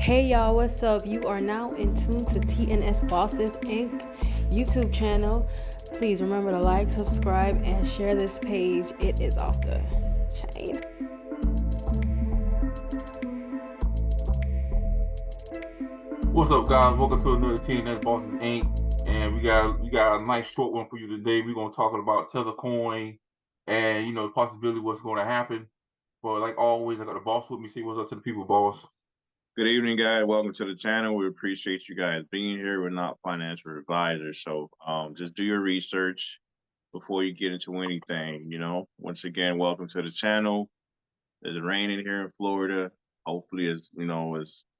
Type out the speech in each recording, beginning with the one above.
Hey y'all, what's up? You are now in tune to TNS Bosses Inc. YouTube channel. Please remember to like, subscribe, and share this page. It is off the chain. What's up, guys? Welcome to another TNS Bosses Inc. And we got a nice short one for you today. We're gonna talk about Tether Coin and the possibility what's going to happen. But like always, I got the boss with me. Say what's up to the people, boss. Good evening, guys. Welcome to the channel. We appreciate you guys being here. We're not financial advisors, so just do your research before you get into anything. Once again, welcome to the channel. It's raining here in Florida. Hopefully, it's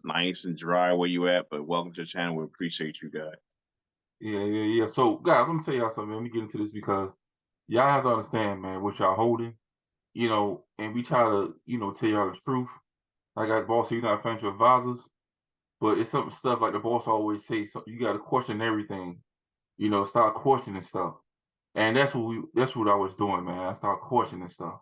nice and dry where you at. But welcome to the channel. We appreciate you guys. Yeah. So, guys, let me tell y'all something. Man. Let me get into this because y'all have to understand, man, what y'all holding. And we try to, tell y'all the truth. Like I boss, you're not financial advisors, but it's some stuff like the boss always say. So you got to question everything. Start questioning stuff. And that's what I was doing, man. I started questioning stuff.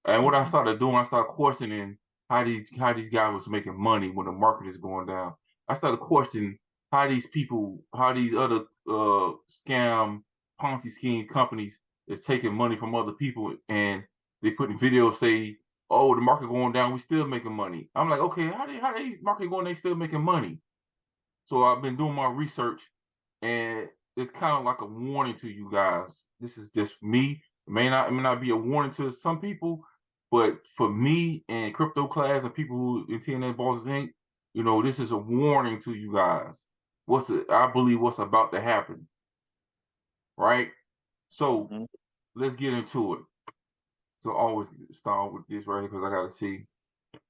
And what I started doing, I started questioning how these guys was making money when the market is going down. I started questioning how these other scam Ponzi scheme companies is taking money from other people and they putting videos say, oh, the market going down, we still making money. I'm like, okay, how they market going, they still making money. So I've been doing my research, and it's kind of like a warning to you guys. This is just me. It may not be a warning to some people, but for me and crypto class and people who in TNN Bosses Inc., this is a warning to you guys. I believe what's about to happen, right? So Mhm. let's get into it. So always start with this right here because I gotta see.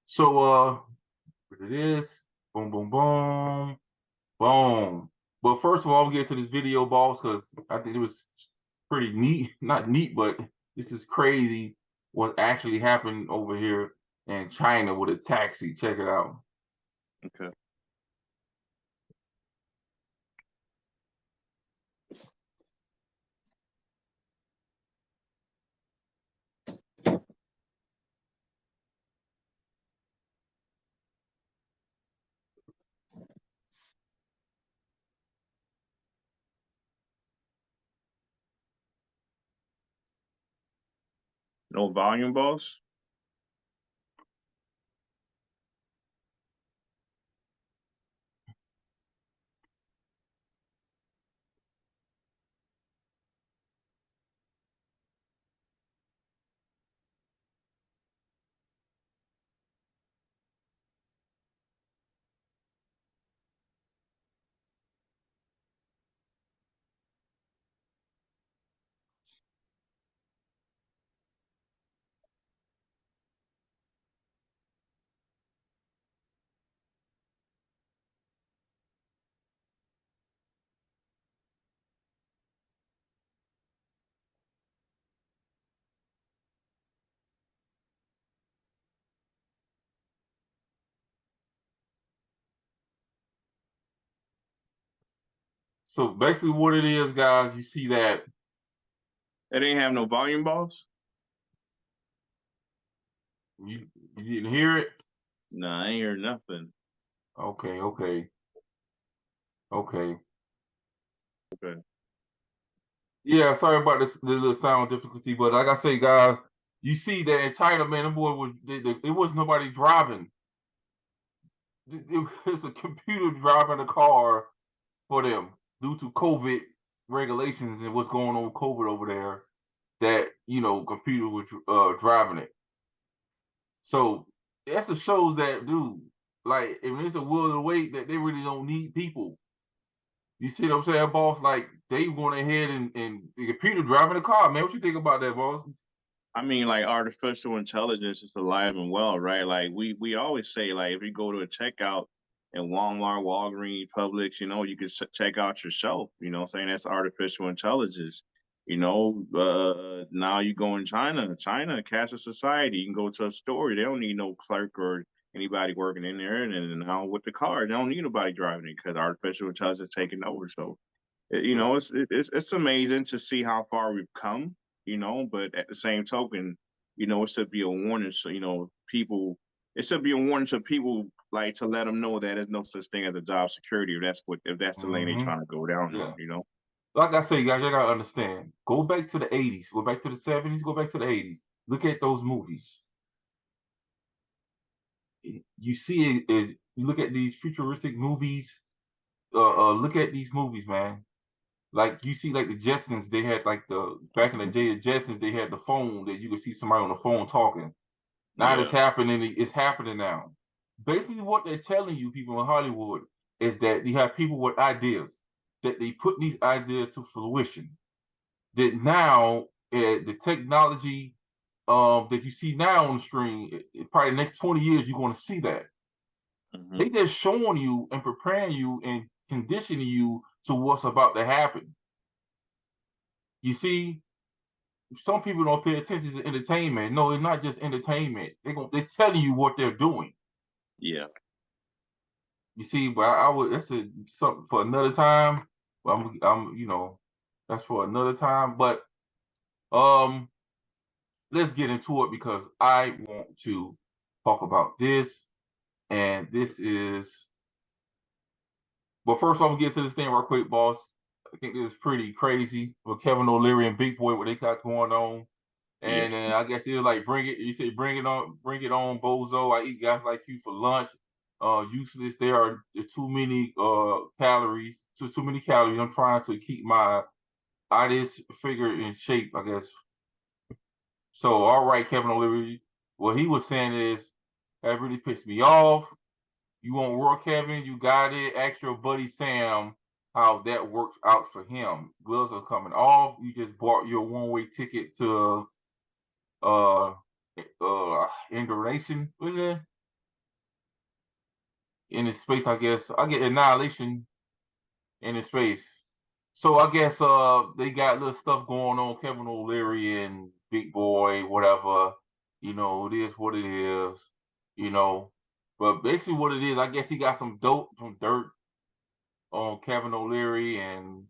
So what it is. Boom, boom, boom. Boom. But first of all, we get to this video, boss, because I think it was pretty neat. Not neat, but this is crazy what actually happened over here in China with a taxi. Check it out. Okay. No volume, boss. So basically, what it is, guys, you see that It ain't have no volume, boss. you didn't hear it. Nah, I ain't hear nothing. Okay. Okay. Yeah, sorry about this the little sound difficulty, but like I say, guys, you see that in China, man, them boy was it was nobody driving. It was a computer driving a car for them due to COVID regulations and what's going on with COVID over there. That computer was driving it. So that's a shows that dude, like if it's a will to wait, that they really don't need people. You see what I'm saying, boss? Like they went ahead and the computer driving the car, man. What you think about that, boss? I mean, like artificial intelligence is alive and well, right? Like we always say, like if you go to a checkout in Walmart, Walgreens, Publix, you can check out yourself. Saying that's artificial intelligence. Now you go in China, cashless society. You can go to a store. They don't need no clerk or anybody working in there. And now with the car, they don't need nobody driving it because artificial intelligence is taking over. So Sure. it's amazing to see how far we've come. But at the same token, it should be a warning. So, people, it should be a warning to people, like, to let them know that there's no such thing as a job security if that's the lane they're trying to go down Yeah. on, you know. Like I say, guys, you gotta understand. Go back to the 80s, go back to the 70s, go back to the 80s. Look at those movies. You see it, you look at these futuristic movies. Look at these movies, man. Like you see, like the Jetsons, they had like the back in the day, the Jetsons, they had the phone that you could see somebody on the phone talking. Now it's Yeah. happening. It's happening now. Basically, what they're telling you, people in Hollywood, is that you have people with ideas that they put these ideas to fruition. That now the technology that you see now on the screen, probably the next 20 years, you're going to see that. Mhm. They just showing you and preparing you and conditioning you to what's about to happen. You see, some people don't pay attention to entertainment. No, it's not just entertainment. They're telling you what they're doing. Yeah. You see, but I would that's something for another time. That's for another time. But um, let's get into it because I want to talk about this, and this is. But first, I'm gonna get to this thing real quick, boss. I think this is pretty crazy with Kevin O'Leary and Big Boy, what they got going on. Yeah. And I guess it was like bring it. You say bring it on, bozo. I eat guys like you for lunch. Useless. There's too many calories. Too many calories. I'm trying to keep my ideas figure in shape, I guess. So all right, Kevin O'Leary. What he was saying is that really pissed me off. You want work, Kevin? You got it. Ask your buddy Sam how that works out for him. Wheels are coming off. You just bought your one-way ticket to uh Annihilation. Was it in his space? I guess I get Annihilation in his space. So I guess they got little stuff going on. Kevin O'Leary and Big Boy, whatever. It is what it is. You know, but basically what it is, I guess he got some dirt on Kevin O'Leary, and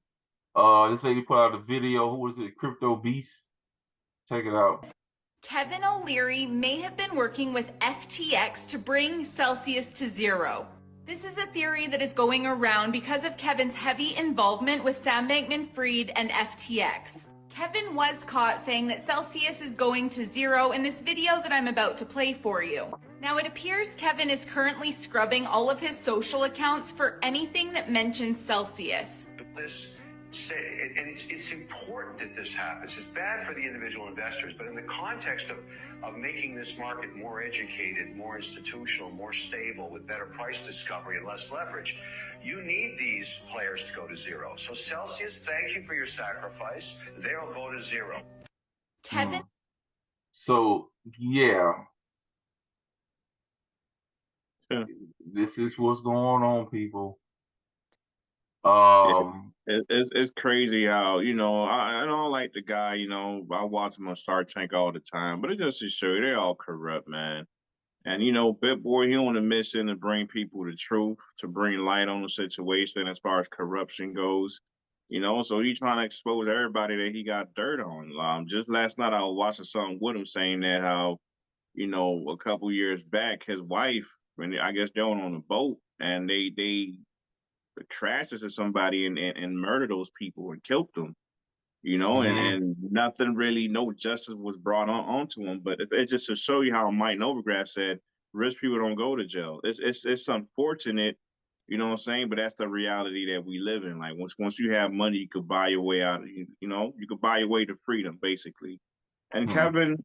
this lady put out a video. Who was it? Crypto Beast. Check it out. Kevin O'Leary may have been working with FTX to bring Celsius to zero. This is a theory that is going around because of Kevin's heavy involvement with Sam Bankman-Fried and FTX. Kevin was caught saying that Celsius is going to zero in this video that I'm about to play for you. Now it appears Kevin is currently scrubbing all of his social accounts for anything that mentions Celsius. And it's important that this happens. It's bad for the individual investors, but in the context of making this market more educated, more institutional, more stable, with better price discovery and less leverage, you need these players to go to zero. So Celsius, thank you for your sacrifice. They'll go to zero. Kevin. So yeah. This is what's going on, people. It's crazy how, I don't like the guy, I watch him on Shark Tank all the time, but it just to show you they all corrupt, man. And Big Boy, he on a mission to bring people the truth, to bring light on the situation as far as corruption goes. So he's trying to expose everybody that he got dirt on. Just last night I was watching something with him saying that how, a couple years back, his wife, when I guess they were on a boat and they crashed into somebody and murdered those people and killed them, and nothing really, no justice was brought onto him. But it's just to show you how Mike Novogratz said, rich people don't go to jail. It's unfortunate, you know what I'm saying? But that's the reality that we live in. Like once you have money, you could buy your way out. You could buy your way to freedom, basically. And Kevin,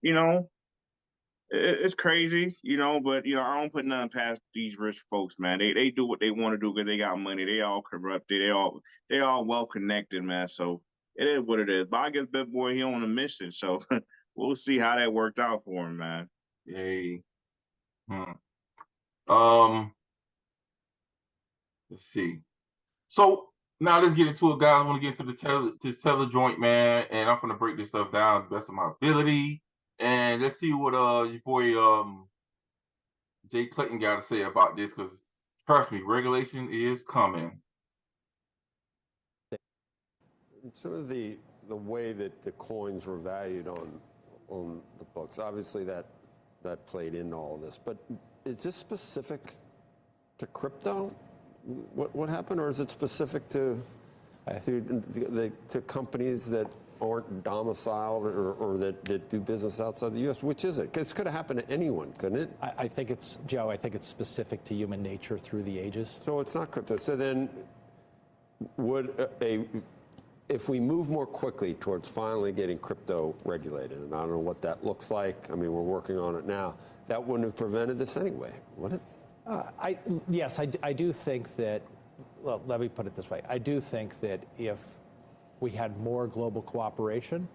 it's crazy, but I don't put nothing past these rich folks, man. They do what they want to do because they got money. They all corrupted. They all well connected, man. So it is what it is. But I guess Big Boy, he on a mission, so we'll see how that worked out for him, man. Hey. Let's see. So now let's get into it, guys. I want to get into this Tether joint, man, and I'm gonna break this stuff down the best of my ability. And let's see what your boy Jay Clayton got to say about this, because trust me, regulation is coming. Sort of the way that the coins were valued on the books, obviously that played into all this. But is this specific to crypto? What happened, or is it specific to companies that aren't domiciled or that do business outside the U.S.? Which is it? This could have happened to anyone, couldn't it? I think it's, Joe, I think it's specific to human nature through the ages. So it's not crypto. So then would if we move more quickly towards finally getting crypto regulated, and I don't know what that looks like, I mean, we're working on it now, that wouldn't have prevented this anyway, would it? Yes, I do think that, well, let me put it this way. I do think that if we had more global cooperation,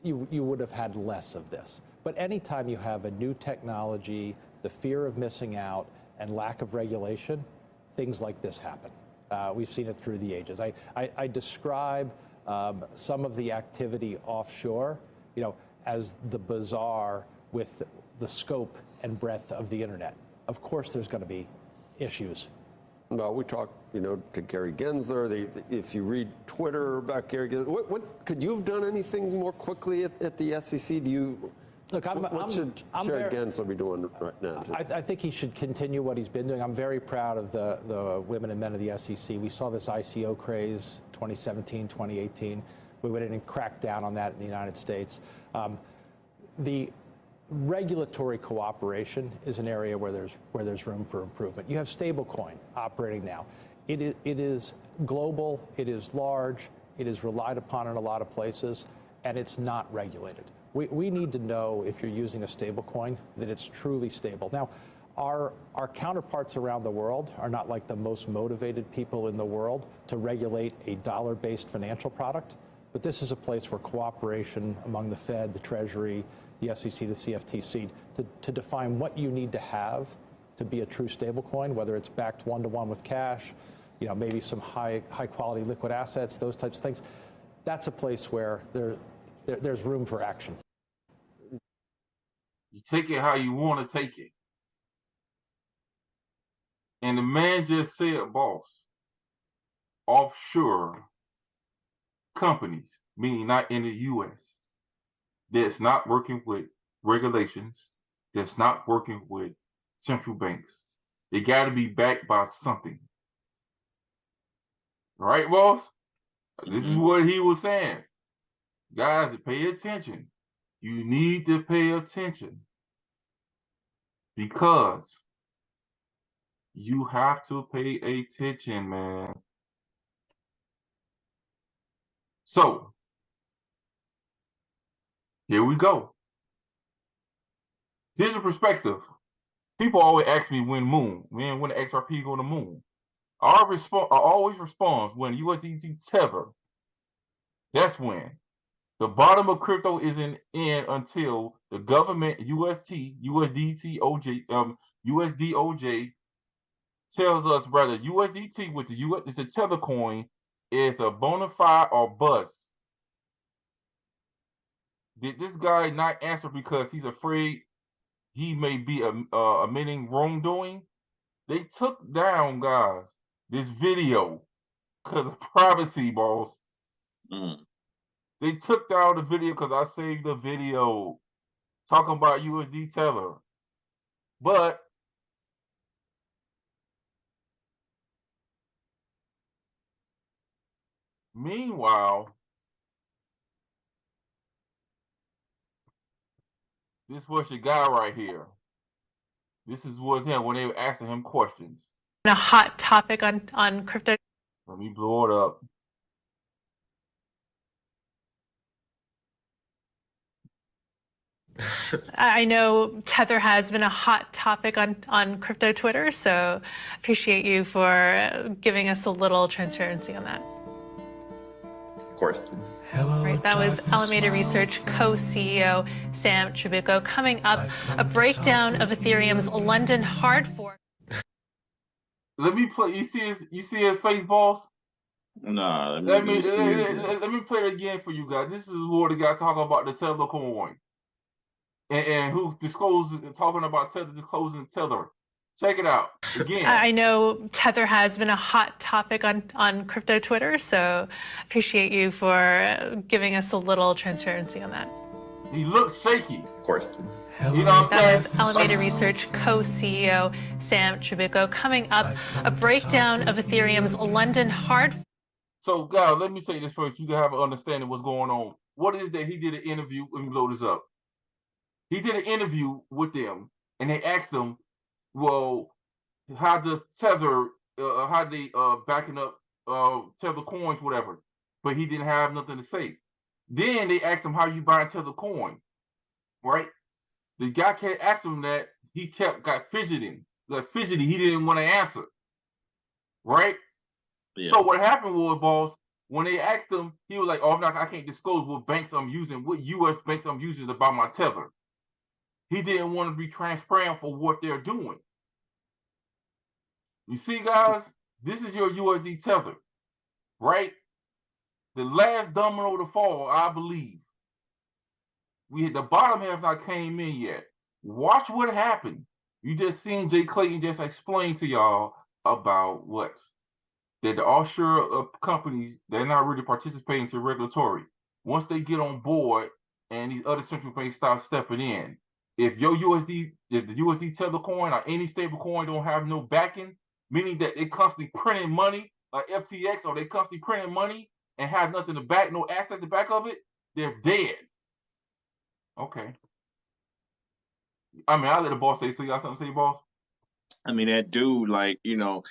you would have had less of this. But anytime you have a new technology, the fear of missing out, and lack of regulation, things like this happen. We've seen it through the ages. I describe some of the activity offshore, as the bazaar with the scope and breadth of the internet. Of course, there's going to be issues. Well, we talked, to Gary Gensler. If you read Twitter about Gary Gensler, what could you have done anything more quickly at the SEC? Do you? Look, what should Chair Gensler be doing right now? I think he should continue what he's been doing. I'm very proud of the women and men of the SEC. We saw this ICO craze 2017, 2018. We went in and cracked down on that in the United States. The regulatory cooperation is an area where there's room for improvement. You have stablecoin operating now. It is global, it is large, it is relied upon in a lot of places, and it's not regulated. We need to know, if you're using a stablecoin, that it's truly stable. Now, our counterparts around the world are not like the most motivated people in the world to regulate a dollar-based financial product, but this is a place where cooperation among the Fed, the Treasury, the SEC, the CFTC, to define what you need to have to be a true stablecoin, whether it's backed one-to-one with cash, maybe some high-quality liquid assets, those types of things. That's a place where there's room for action. You take it how you want to take it. And the man just said, boss, offshore companies, meaning not in the U.S., that's not working with regulations, that's not working with central banks. They got to be backed by something. All right, boss? This is what he was saying. Guys, pay attention. You need to pay attention because you have to pay attention, man. So, here we go. Digital perspective. People always ask me when the XRP go to moon. I always respond when USDT tether. That's when. The bottom of crypto isn't in until the government USDOJ tells us, brother, USDT with the US is a tether coin is a bona fide or bust. Did this guy not answer because he's afraid he may be admitting wrongdoing? They took down, guys, this video because of privacy, boss. They took down the video because I saved the video talking about USD Tether. But meanwhile, this was your guy right here. This was him when they were asking him questions. A hot topic on crypto. Let me blow it up. I know Tether has been a hot topic on crypto Twitter, so appreciate you for giving us a little transparency on that. Of course. Right, that was Alameda Research co-CEO Sam Trabucco. Coming up, a breakdown of Ethereum's London hard fork. Let me play. You see his face, boss? Nah. Let me play it again for you guys. This is where the guy talking about the Tether coin. And who talking about Tether disclosing Tether. Check it out again. I know Tether has been a hot topic on crypto Twitter, so appreciate you for giving us a little transparency on that. He looked shaky. Of course. You know what I'm That saying? was Alameda Research co-CEO Sam Trabucco. Coming up, a breakdown of Ethereum's London hard. So, guys, let me say this first. You can have an understanding of what's going on. What is that? He did an interview. Let me load this up. He did an interview with them, and they asked him, well, how does Tether, how they backing up Tether coins, whatever. But he didn't have nothing to say. Then they asked him, how you buying Tether coin, right? The guy kept asking him that. He got fidgeting. He didn't want to answer, right? Yeah. So what happened was, boss, when they asked him, he was like, "Oh, I can't disclose what banks I'm using, what U.S. banks I'm using to buy my Tether." He didn't want to be transparent for what they're doing. You see, guys, this is your USD Tether, right? The last domino to fall, I believe. The bottom half not came in yet. Watch what happened. You just seen Jay Clayton just explain to y'all about what? That the offshore companies, they're not really participating to regulatory. Once they get on board and these other central banks start stepping in, if the USD Tether coin or any stable coin don't have no backing, meaning that they constantly printing money, like FTX, or they constantly printing money and have nothing to back, no assets to back of it, they're dead. Okay. I mean, I'll let the boss say, so you got something to say, boss? I mean, that dude, like, you know,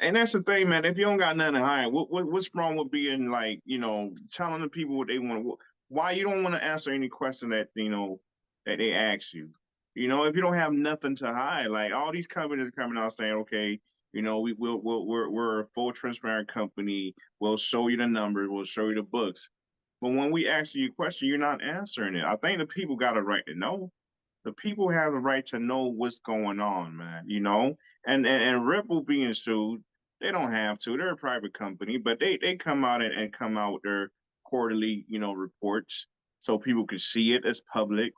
and that's the thing, man. If you don't got nothing to hide, what's wrong with being like, you know, telling the people what they want? Why you don't want to answer any question that, you know, that they ask you? You know, if you don't have nothing to hide, like all these companies are coming out saying, okay, you know, we're a full transparent company. We'll show you the numbers. We'll show you the books. But when we ask you a question, you're not answering it. I think the people got a right to know. The people have the right to know what's going on, man, you know? And Ripple being sued, they don't have to. They're a private company, but they come out and come out with their quarterly, you know, reports so people can see it as public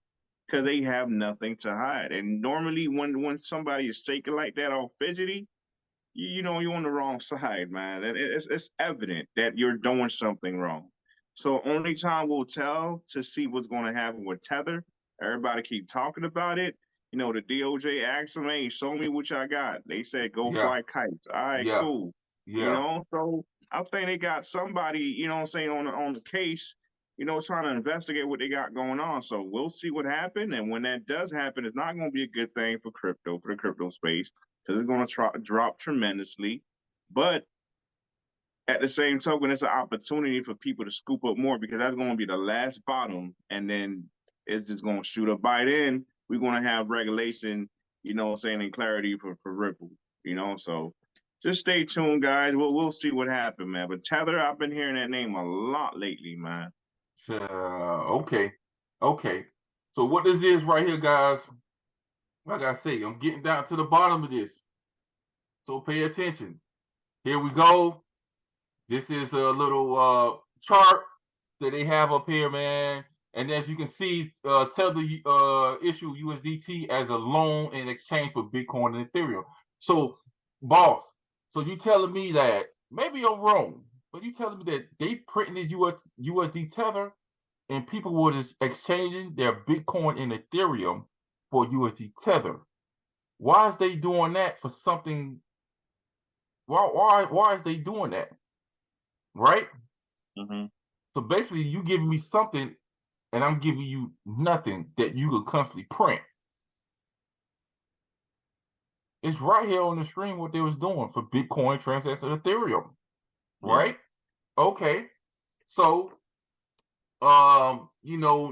because they have nothing to hide. And normally when somebody is shaking like that, all fidgety, you know, you're on the wrong side, man. And it's evident that you're doing something wrong. So only time will tell to see what's going to happen with Tether. Everybody keep talking about it. You know, the DOJ asked them, hey, show me what y'all got. They said, go fly kites. All right, cool. You know, so I think they got somebody, you know what I'm saying, on the case, you know, trying to investigate what they got going on. So we'll see what happens. And when that does happen, it's not going to be a good thing for the crypto space, because it's going to drop tremendously. But at the same token, it's an opportunity for people to scoop up more, because that's going to be the last bottom. And then it's just going to shoot up. By then, we're going to have regulation, you know, saying, and clarity for Ripple, you know. So just stay tuned, guys. We'll see what happens, man. But Tether, I've been hearing that name a lot lately, man. Okay. So what this is right here, guys, like I say, I'm getting down to the bottom of this. So pay attention. Here we go. This is a little chart that they have up here, man. And as you can see, Tether issue USDT as a loan in exchange for Bitcoin and Ethereum. So, boss, so you telling me that, maybe I'm wrong, but you telling me that they printing this USD Tether and people were just exchanging their Bitcoin and Ethereum for USD Tether. Why is they doing that for something? Why is they doing that? Right? Mm-hmm. So basically, you giving me something, and I'm giving you nothing that you could constantly print. It's right here on the screen what they was doing for Bitcoin transaction Ethereum. Right? Okay. So, you know,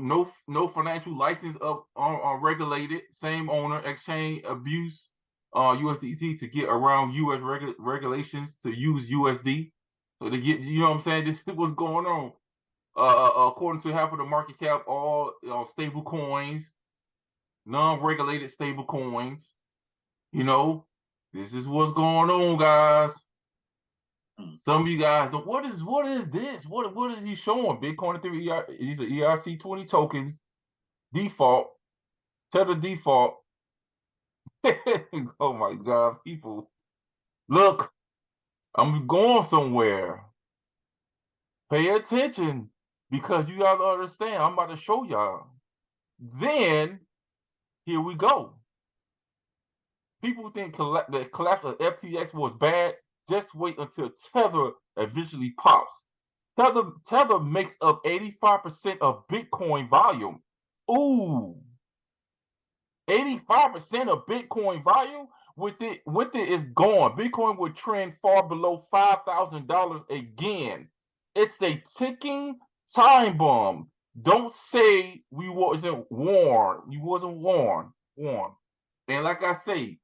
no financial license on regulated, same owner, exchange abuse USDT to get around US regulations to use USD. So to get, you know what I'm saying, this is what's going on. According to half of the market cap, all stable coins, non-regulated stable coins. You know, this is what's going on, guys. Some of you guys, what is this? What is he showing? Bitcoin Ethereum, these are ERC20 tokens, default, Tether default. Oh my God, people. Look, I'm going somewhere. Pay attention, because you gotta understand, I'm about to show y'all. Then here we go. People think the collapse of FTX was bad. Just wait until Tether eventually pops. Tether makes up 85% of Bitcoin volume. Ooh, 85% of Bitcoin volume. With it is gone. Bitcoin would trend far below $5,000 again. It's a ticking time bomb. Don't say we wasn't warned. You wasn't warned. And like I say,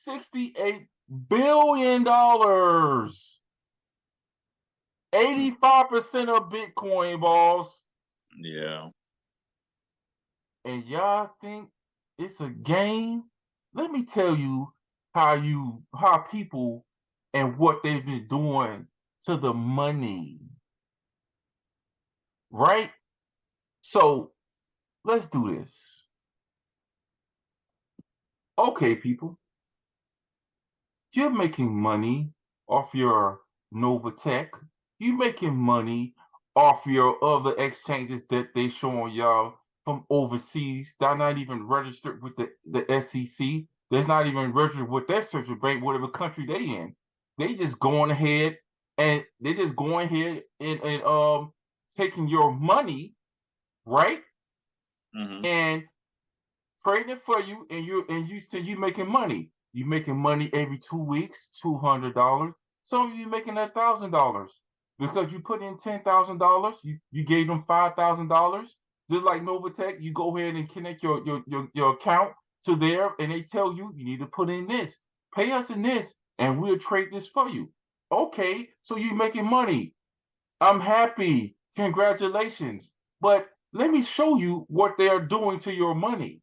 $68 billion. 85% of Bitcoin, boss. Yeah. And y'all think it's a game? Let me tell you how people and what they've been doing to the money. Right? So let's do this. Okay, people. You're making money off your Novatech. You're making money off your other exchanges that they showing y'all from overseas. They're not even registered with the SEC. They're not even registered with their central bank, whatever country they in. They just going ahead and taking your money, right? Mm-hmm. And trading it for you, and you say you're making money. You're making money every 2 weeks, $200. Some of you making $1,000 because you put in $10,000. You gave them $5,000. Just like Novatech, you go ahead and connect your account to there, and they tell you need to put in this, pay us in this, and we'll trade this for you. Okay, so you're making money. I'm happy. Congratulations. But let me show you what they are doing to your money.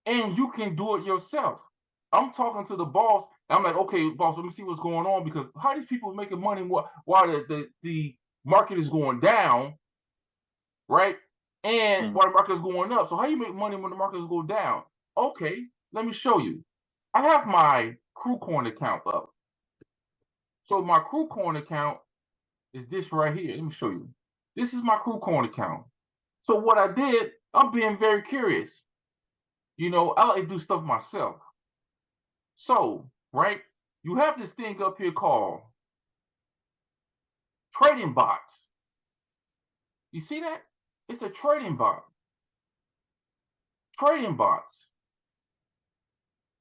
And you can do it yourself. I'm talking to the boss. And I'm like, okay, boss, let me see what's going on, because how these people making money while the market is going down, right? And while the market is going up. So how you make money when the market is going down? Okay, let me show you. I have my KruCoin account up. So my KruCoin account is this right here. Let me show you. This is my KruCoin account. So what I did, I'm being very curious. You know, I like to do stuff myself. So, right, you have this thing up here called trading bots. You see that? It's a trading bot. Trading bots.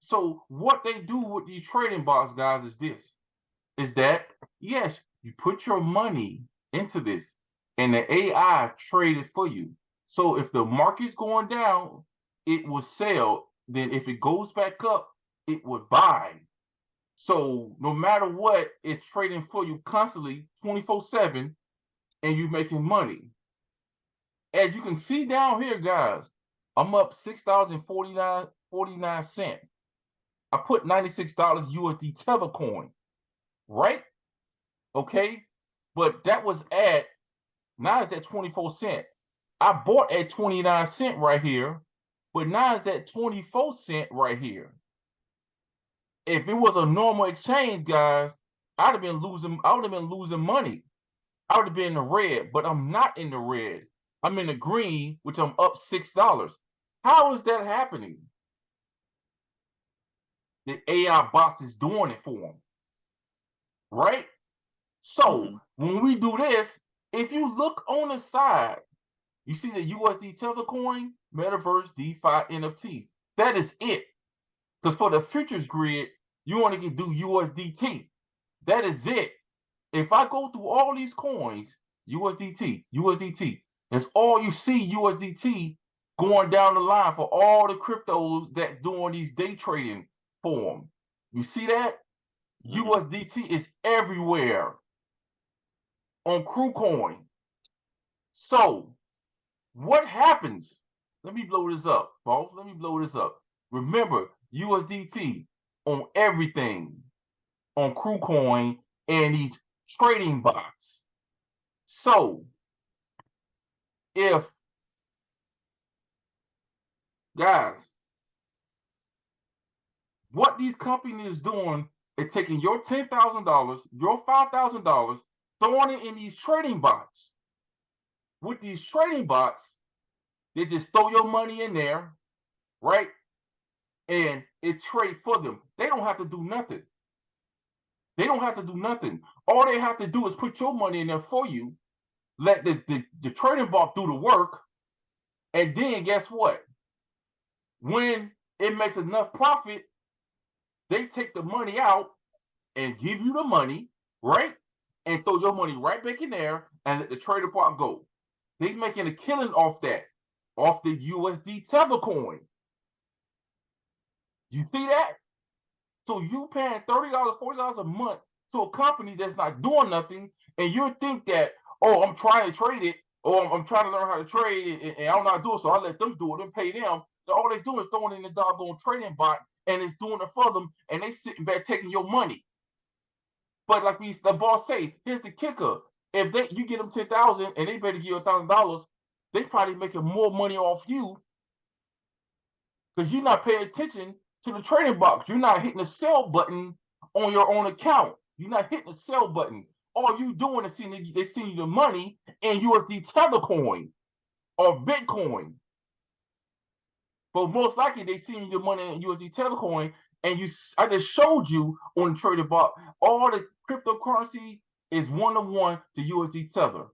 So what they do with these trading bots, guys, is that, yes, you put your money into this and the AI trade it for you. So if the market's going down, it will sell. Then if it goes back up, it would buy. So no matter what, it's trading for you constantly, 24/7, and you're making money. As you can see down here, guys, I'm up $6.49. I put $96 USD Tether coin, right? Okay, but that was now it's at 24 cents. I bought at 29 cents right here, but now it's at 24 cents right here. If it was a normal exchange, guys, I would have been losing money. I would have been in the red, but I'm not in the red. I'm in the green, which I'm up $6. How is that happening? The AI boss is doing it for them, right? So when we do this, if you look on the side, you see the USD Tether coin, Metaverse, DeFi, NFTs. That is it. Because for the futures grid, you only can do USDT. That is it. If I go through all these coins, USDT, that's all you see, USDT going down the line for all the cryptos that's doing these day trading for them. You see that? USDT is everywhere on KruCoin. So what happens? Let me blow this up, boss. Let me blow this up. Remember, USDT on everything, on KruCoin and these trading bots. So if, guys, what these companies doing is taking your $10,000, your $5,000, throwing it in these trading bots. With these trading bots, They just throw your money in there, right? And it trade for them. They don't have to do nothing. They don't have to do nothing. All they have to do is put your money in there for you, let the trading bot do the work, and then guess what? When it makes enough profit, they take the money out and give you the money, right? And throw your money right back in there and let the trader bot go. They making a killing off that, off the USD Tether coin. You see that? So you paying $30, $40 a month to a company that's not doing nothing, and you think that, oh, I'm trying to trade it, or I'm trying to learn how to trade it, and I'm not doing it, so I let them do it and pay them. So all they do is throwing in the doggone trading bot, and it's doing it for them, and they sitting back taking your money. But like the boss say, here's the kicker: if you get them 10,000 and they better give you $1,000, they probably making more money off you because you're not paying attention to the trading box. You're not hitting the sell button on your own account. You're not hitting the sell button. All you doing is they send you the money in USD Tether coin or Bitcoin. But most likely they send you the money in USD Tether coin, and I just showed you on the trading bot, all the cryptocurrency is 1-to-1 to USD Tether.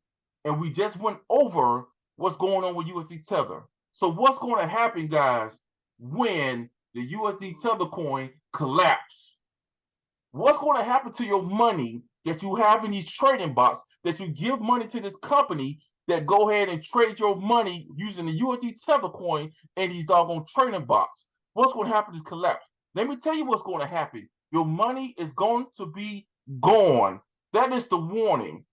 And we just went over what's going on with USD Tether. So what's going to happen, guys, when the USD Tether coin collapse? What's going to happen to your money that you have in these trading bots, that you give money to this company that go ahead and trade your money using the USD Tether coin and these doggone trading bots? What's going to happen is collapse. Let me tell you what's going to happen. Your money is going to be gone. That is the warning.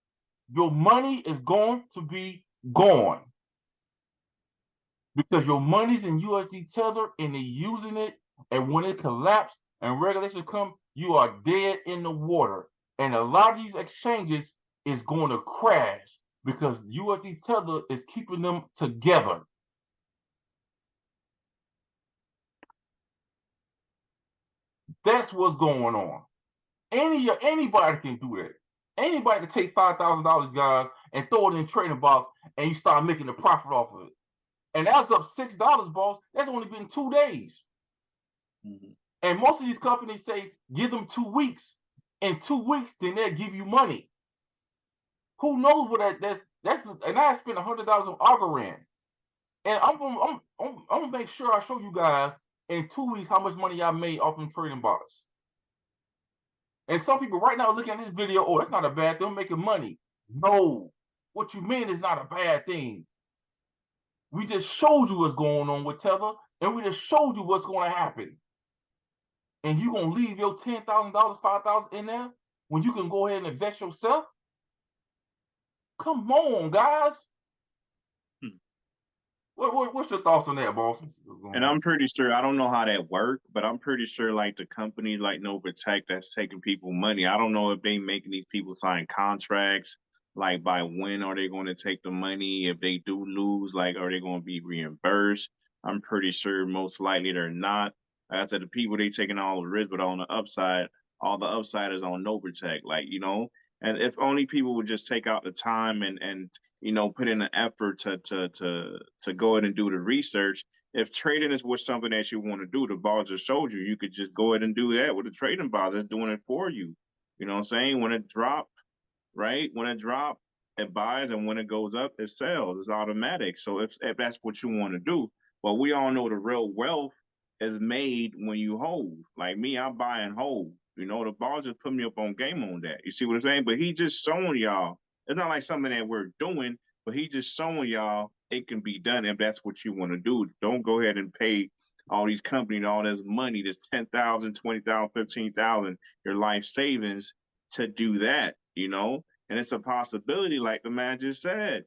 Your money is going to be gone because your money's in USD Tether and they're using it. And when it collapses and regulation come, you are dead in the water. And a lot of these exchanges is going to crash because USD Tether is keeping them together. That's what's going on. Anybody can do that. Anybody can take $5,000, guys, and throw it in a trading box, and you start making a profit off of it. And that's up $6, boss. That's only been 2 days. Mm-hmm. And most of these companies say give them 2 weeks. In 2 weeks, then they'll give you money. Who knows what that's? And I spent $100 on Algorand, and I'm gonna make sure I show you guys in 2 weeks how much money I made off them trading bots. And some people right now looking at this video, oh, that's not a bad thing, I'm making money. No, what you mean is not a bad thing. We just showed you what's going on with Tether, and we just showed you what's going to happen. And you gonna leave your $10,000, $5,000 in there when you can go ahead and invest yourself? Come on, guys. What's your thoughts on that, boss? And I'm pretty sure, I don't know how that worked, but I'm pretty sure like the companies like Novatech that's taking people money, I don't know if they making these people sign contracts, like by when are they going to take the money? If they do lose, like, are they going to be reimbursed? I'm pretty sure most likely they're not. Like I said, the people, they taking all the risk, but on the upside, all the upside is on Novatech, like, you know. And if only people would just take out the time and you know, put in an effort to go ahead and do the research. If trading is what something that you want to do, the ball just showed you, you could just go ahead and do that with the trading ball. That's doing it for you. You know what I'm saying? When it drops, right? When it drops, it buys, and when it goes up, it sells. It's automatic. So if that's what you want to do, but we all know the real wealth is made when you hold. Like me, I buy and hold. You know, the ball just put me up on game on that. You see what I'm saying? But he just showing y'all. It's not like something that we're doing, but he just showing y'all it can be done if that's what you want to do. Don't go ahead and pay all these companies all this money, this 10,000, 20,000, 15,000, your life savings to do that, you know? And it's a possibility, like the man just said.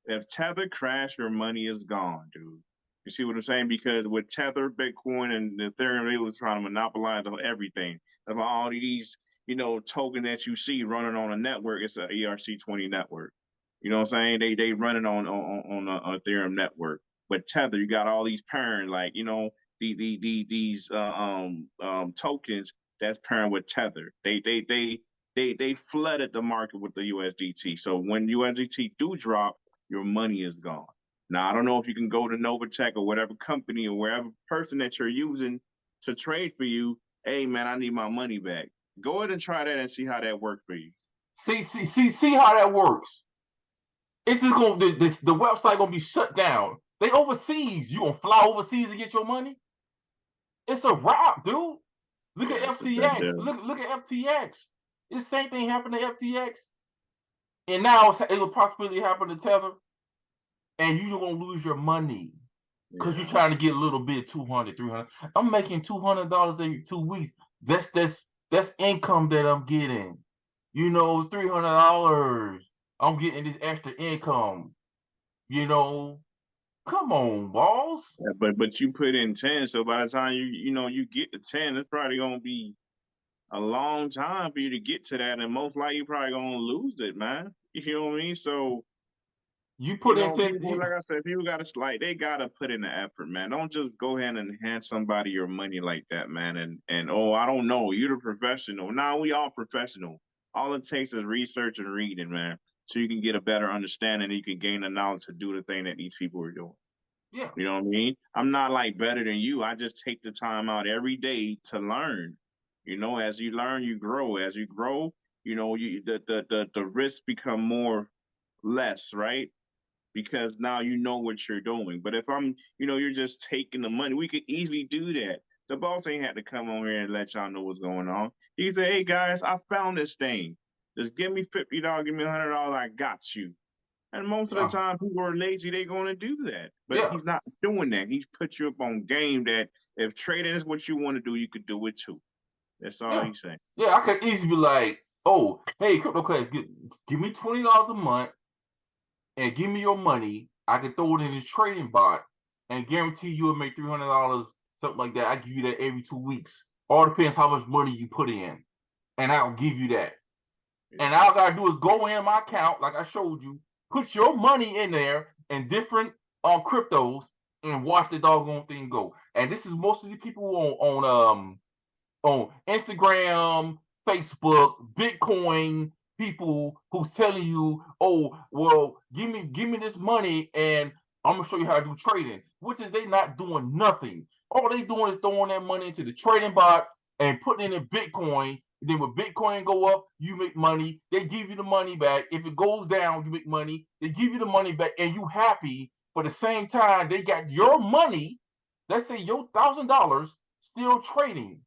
If Tether crash, your money is gone, dude. You see what I'm saying? Because with Tether, Bitcoin, and Ethereum, they was trying to monopolize everything. Of all these, you know, token that you see running on a network, it's an ERC20 network. You know what I'm saying? They run it on Ethereum network. But Tether, you got all these parent, like, you know, these tokens that's pairing with Tether. They flooded the market with the USDT. So when USDT do drop, your money is gone. Now, I don't know if you can go to Novatech or whatever company or wherever person that you're using to trade for you. Hey, man, I need my money back. Go ahead and try that and see how that works for you. See how that works. It's just gonna the website gonna be shut down. They overseas. You gonna fly overseas to get your money? It's a wrap, dude. Look at FTX. Look at FTX. It's the same thing happened to FTX, and now it will possibly happen to Tether, and you're gonna lose your money because you're trying to get a little bit, 200, 300. I'm making $200 every 2 weeks. That's income that I'm getting. You know, $300. I'm getting this extra income. You know, come on, boss. Yeah, but you put in 10, so by the time you get to 10, it's probably gonna be a long time for you to get to that, and most likely you're probably gonna lose it, man. You know what I mean? So you put in 10. People, like I said, people they gotta put in the effort, man. Don't just go ahead and hand somebody your money like that, man. And oh, I don't know, you're the professional. Now we all professional. All it takes is research and reading, man, so you can get a better understanding and you can gain the knowledge to do the thing that these people are doing. Yeah. You know what I mean? I'm not like better than you. I just take the time out every day to learn. You know, as you learn, you grow. As you grow, you know, the risks become less, right? Because now you know what you're doing. But if you're just taking the money, we could easily do that. The boss ain't had to come on here and let y'all know what's going on. He said, hey guys, I found this thing. Just give me $50, give me $100, I got you. And most of the time, people are lazy, they're going to do that. But he's not doing that. He's put you up on game that if trading is what you want to do, you could do it too. That's all he's saying. Yeah, I could easily be like, oh, hey, Crypto Class, give me $20 a month and give me your money. I can throw it in the trading bot and guarantee you'll make $300, something like that. I give you that every 2 weeks. All depends how much money you put in. And I'll give you that. And all I gotta do is go in my account, like I showed you, put your money in there and different cryptos and watch the doggone thing go. And this is most of the people on Instagram, Facebook, Bitcoin, people who's telling you, oh, well, give me this money and I'm gonna show you how to do trading, which is they not doing nothing. All they doing is throwing that money into the trading bot and putting it in Bitcoin. Then when Bitcoin go up, you make money. They give you the money back. If it goes down, you make money. They give you the money back, and you happy. For the same time, they got your money. Let's say your $1,000 still trading.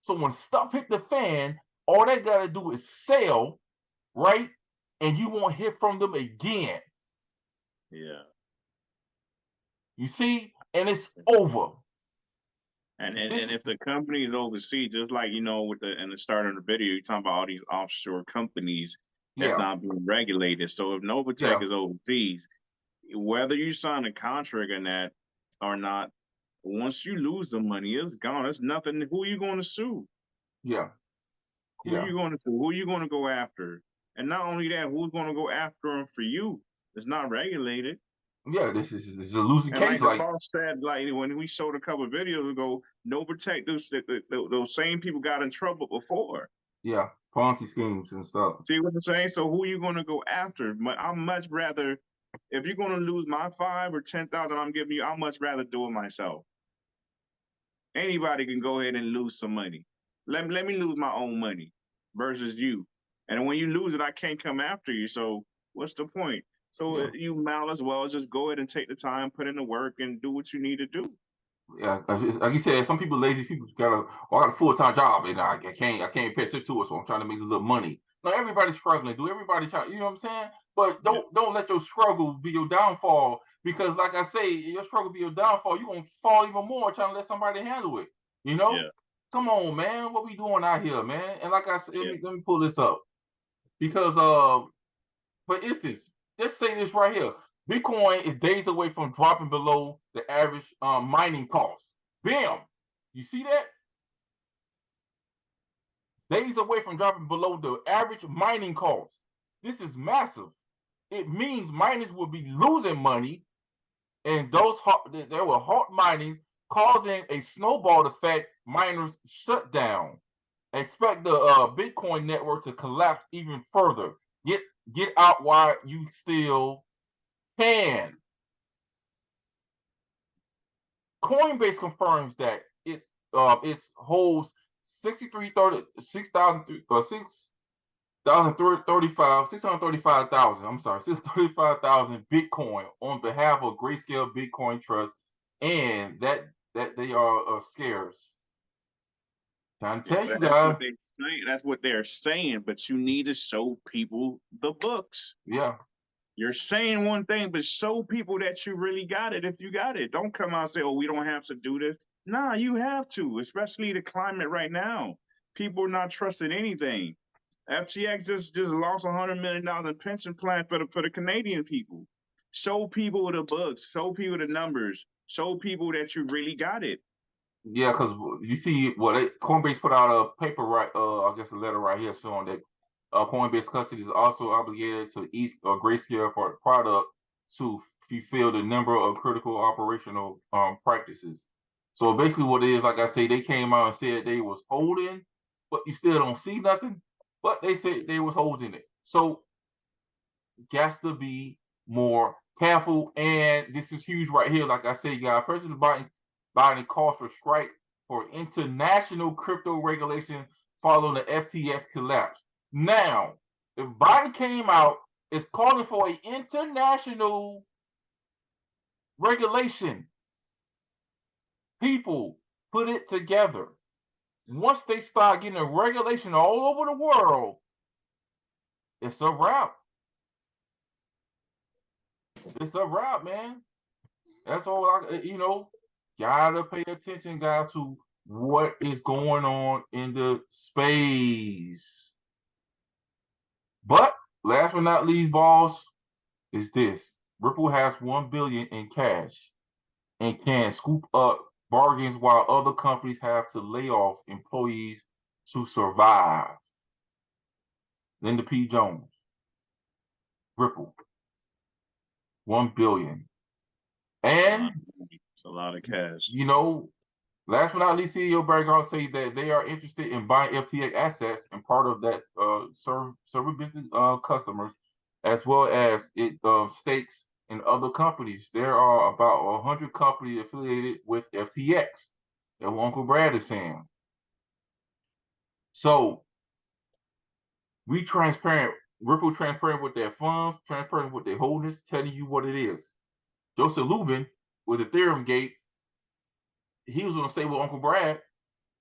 So when stuff hit the fan, all they gotta do is sell, right? And you won't hear from them again. Yeah. You see, and it's over. And if the company is overseas, just like in the start of the video, you're talking about all these offshore companies that's not being regulated. So if Novatech is overseas, whether you sign a contract or not, once you lose the money, it's gone. It's nothing. Who are you going to sue? Yeah. Who are you going to sue? Who are you going to go after? And not only that, who's going to go after them for you? It's not regulated. Yeah, this is a losing case. Like the boss said, like when we showed a couple of videos ago, Novatech, those same people got in trouble before. Yeah, Ponzi schemes and stuff. See what I'm saying? So who are you going to go after? I'd much rather, if you're going to lose my 5 or 10,000 I'm giving you, I'd much rather do it myself. Anybody can go ahead and lose some money. Let me lose my own money versus you. And when you lose it, I can't come after you. So what's the point? So you might as well just go ahead and take the time, put in the work, and do what you need to do. Yeah, like you said, some people lazy people I got a full-time job and I can't pay attention to it, so I'm trying to make a little money. Now everybody's struggling, everybody trying, you know what I'm saying? But don't let your struggle be your downfall, because like I say, your struggle be your downfall, you're gonna fall even more trying to let somebody handle it. You know? Yeah. Come on, man, what we doing out here, man? And like I said, let me pull this up. Because for instance, let's say this right here. Bitcoin is days away from dropping below the average mining cost. Bam! You see that? Days away from dropping below the average mining cost. This is massive. It means miners will be losing money, and there were hot mining causing a snowball effect. Miners shut down. Expect the Bitcoin network to collapse even further. Get out while you still can. Coinbase confirms that it holds 635,000 Bitcoin on behalf of Grayscale Bitcoin Trust, and that they are scarce. Trying to tell you guys. That's what they're saying, but you need to show people the books. Yeah. You're saying one thing, but show people that you really got it if you got it. Don't come out and say, oh, we don't have to do this. Nah, you have to, especially the climate right now. People are not trusting anything. FTX just lost $100 million in pension plan for the Canadian people. Show people the books, show people the numbers, show people that you really got it. Yeah, because you see, Coinbase put out a paper, right? I guess a letter right here showing that Coinbase custody is also obligated to each Grayscale for product to fulfill the number of critical operational practices. So basically, what it is, like I say, they came out and said they was holding, but you still don't see nothing. But they said they was holding it. So, got to be more careful. And this is huge right here. Like I say, guys, President Biden calls for strike for international crypto regulation following the FTX collapse. Now, if Biden came out, is calling for an international regulation, people put it together. Once they start getting a regulation all over the world, it's a wrap. It's a wrap, man. That's all gotta pay attention, guys, to what is going on in the space. But last but not least, boss, is this. Ripple has $1 billion in cash and can scoop up bargains while other companies have to lay off employees to survive. Linda P. Jones, Ripple, $1 billion. And it's a lot of cash. Last but not least, CEO Barry Garland say that they are interested in buying FTX assets and part of that server business customers, as well as it stakes in other companies. There are about 100 companies affiliated with FTX. That's what Uncle Brad is saying. So we transparent, Ripple transparent with their funds, transparent with their holdings, telling you what it is. Joseph Lubin with Ethereum Gate, he was going to say with Uncle Brad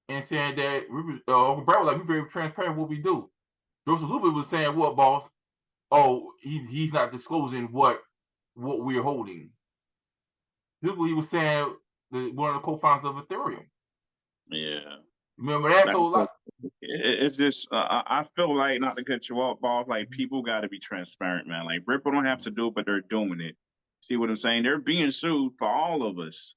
and saying that Uncle Brad was like, we're very transparent what we do. Joseph Lubin was saying, what, boss? Oh, he's not disclosing what we're holding. He was saying one of the co-founders of Ethereum. Yeah. Remember that? So it's just, I feel like, not to cut you off, boss, like people got to be transparent, man. Like Ripple don't have to do it, but they're doing it. See what I'm saying? They're being sued for all of us.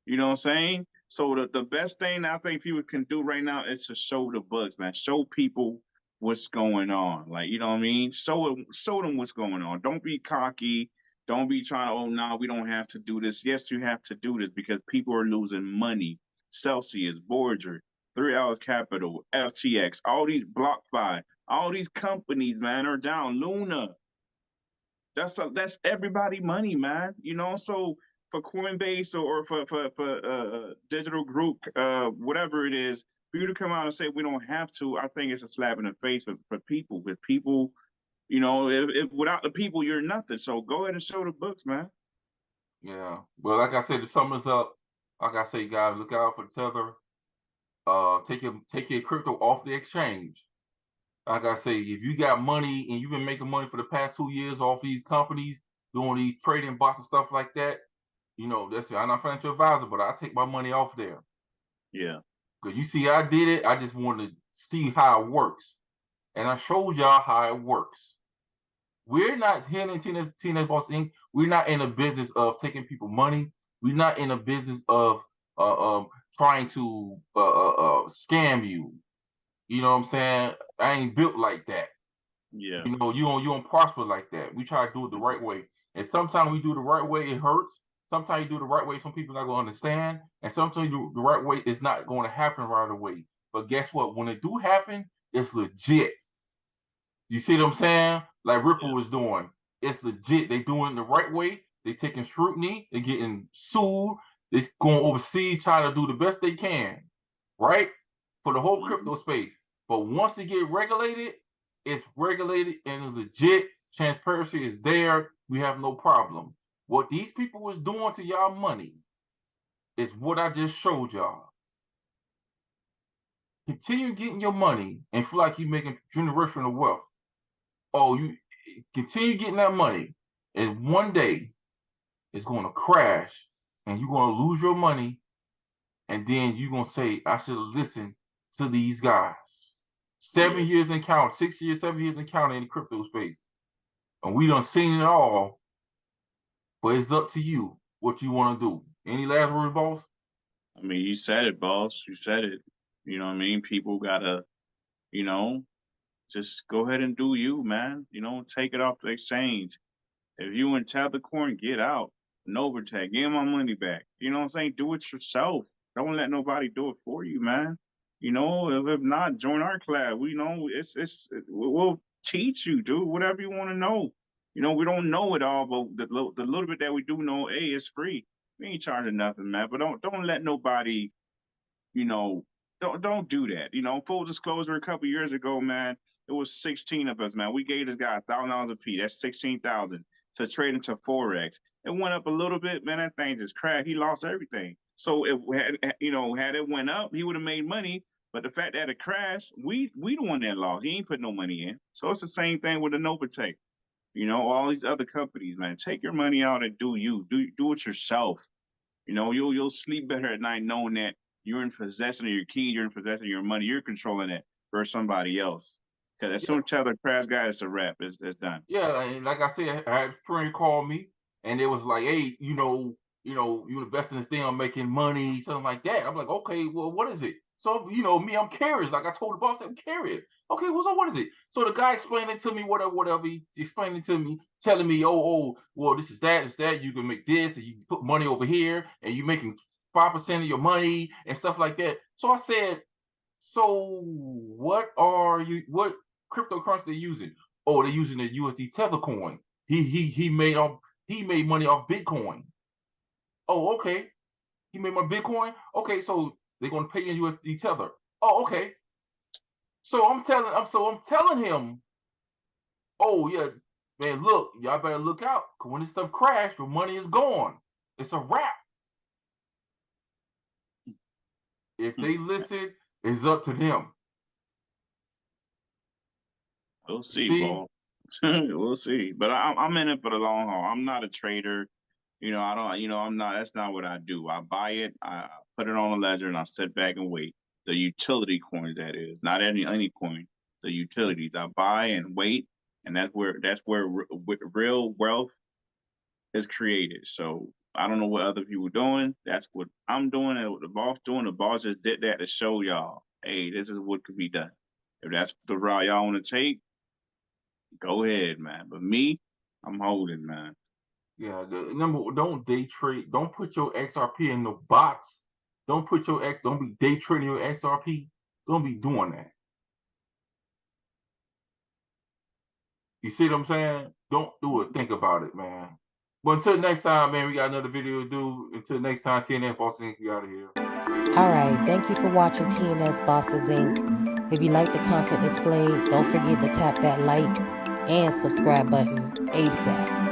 You know what I'm saying? So the best thing I think people can do right now is to show the books, man. Show people what's going on. Like, you know what I mean? Show them what's going on. Don't be cocky. Don't be trying to, oh, no, we don't have to do this. Yes, you have to do this because people are losing money. Celsius, Voyager, 3 Hours Capital, FTX, all these BlockFi, all these companies, man, are down. Luna. That's everybody money, man. So for Coinbase or for Digital Group, whatever it is, for you to come out and say we don't have to, I think it's a slap in the face for people. With people, if without the people, you're nothing. So go ahead and show the books, man. Yeah. Well, like I said, the summer's up. Like I say, guys, look out for Tether. Take your crypto off the exchange. Like I say, if you got money and you've been making money for the past 2 years off these companies, doing these trading bots and stuff like that, that's it. I'm not a financial advisor, but I take my money off there. Yeah. Because you see, I did it. I just wanted to see how it works. And I showed y'all how it works. We're not here in TNS Boss Inc. We're not in the business of taking people money. We're not in the business of trying to scam you. You know what I'm saying? I ain't built like that. Yeah. You don't prosper like that. We try to do it the right way. And sometimes we do the right way, it hurts. Sometimes you do the right way, some people are not going to understand. And sometimes you do the right way, it's not going to happen right away. But guess what? When it do happen, it's legit. You see what I'm saying? Like Ripple is doing. It's legit. They doing it the right way. They taking scrutiny. They getting sued. It's going overseas, trying to do the best they can, right? For the whole crypto space. But once it get regulated, it's regulated and it's legit. Transparency is there. We have no problem. What these people was doing to y'all money is what I just showed y'all. Continue getting your money and feel like you're making generational wealth. Oh, you continue getting that money, and one day it's going to crash, and you're going to lose your money, and then you're going to say, I should have listened to these guys. 7 years and count, 6 years, 7 years and counting in the crypto space. And we done seen it all, but it's up to you what you want to do. Any last words, boss? I mean, you said it, boss. You said it. You know what I mean? People gotta, you know, just go ahead and do you, man. You know, take it off the exchange. If you in Tethercoin, get out. Novatech, give my money back. You know what I'm saying? Do it yourself. Don't let nobody do it for you, man. You know, if not, join our class. We know we'll teach you, dude. Whatever you want to know. You know, we don't know it all, but the little bit that we do know, hey, it's free. We ain't charging nothing, man. But don't let nobody, you know, don't do that. You know, full disclosure, a couple years ago, man, it was 16 of us, man. We gave this guy $1,000 a piece. That's 16,000 to trade into Forex. It went up a little bit, man. That thing just crashed. He lost everything. So if had it went up, he would have made money. But the fact that it crashed, we the one that lost. He ain't put no money in. So it's the same thing with the Novatech. You know, all these other companies, man. Take your money out and do you. Do it yourself. You know, you'll sleep better at night knowing that you're in possession of your key, you're in possession of your money, you're controlling it versus somebody else. Because as soon as Tether crash, guys, it's a wrap. It's done. Yeah, and like I said, I had a friend call me, and it was like, hey, you invest in this thing, I'm making money, something like that. I'm like, okay, well, what is it? So, me, I'm curious. Like I told the boss, I'm curious. Okay, well, so what is it? So the guy explained it to me, whatever. He explained it to me, telling me, well, this is that. You can make this, and you can put money over here, and you're making 5% of your money and stuff like that. So I said, so what cryptocurrency they using? Oh, they're using the USD Tether coin. He made money off Bitcoin. Oh, okay. He made my Bitcoin. Okay, so they're gonna pay in USD Tether. Oh, okay. So I'm telling him, oh yeah, man, look, y'all better look out, because when this stuff crash, your money is gone. It's a wrap. If they listen, it's up to them. We'll see, Paul. We'll see. But I'm in it for the long haul. I'm not a trader. I'm not. That's not what I do. I buy it, I put it on a ledger, and I sit back and wait. The utility coins, that is, not any coin. The utilities. I buy and wait, and that's where real wealth is created. So I don't know what other people are doing. That's what I'm doing, and what the boss doing. The boss just did that to show y'all, hey, this is what could be done. If that's the route y'all want to take, go ahead, man. But me, I'm holding, man. Yeah, don't day trade. Don't put your XRP in the box. Don't be day trading your XRP. Don't be doing that. You see what I'm saying? Don't do it. Think about it, man. But until next time, man, we got another video to do. Until next time, TNS Bosses Inc. We out of here. All right. Thank you for watching TNS Bosses Inc. If you like the content displayed, don't forget to tap that like and subscribe button ASAP.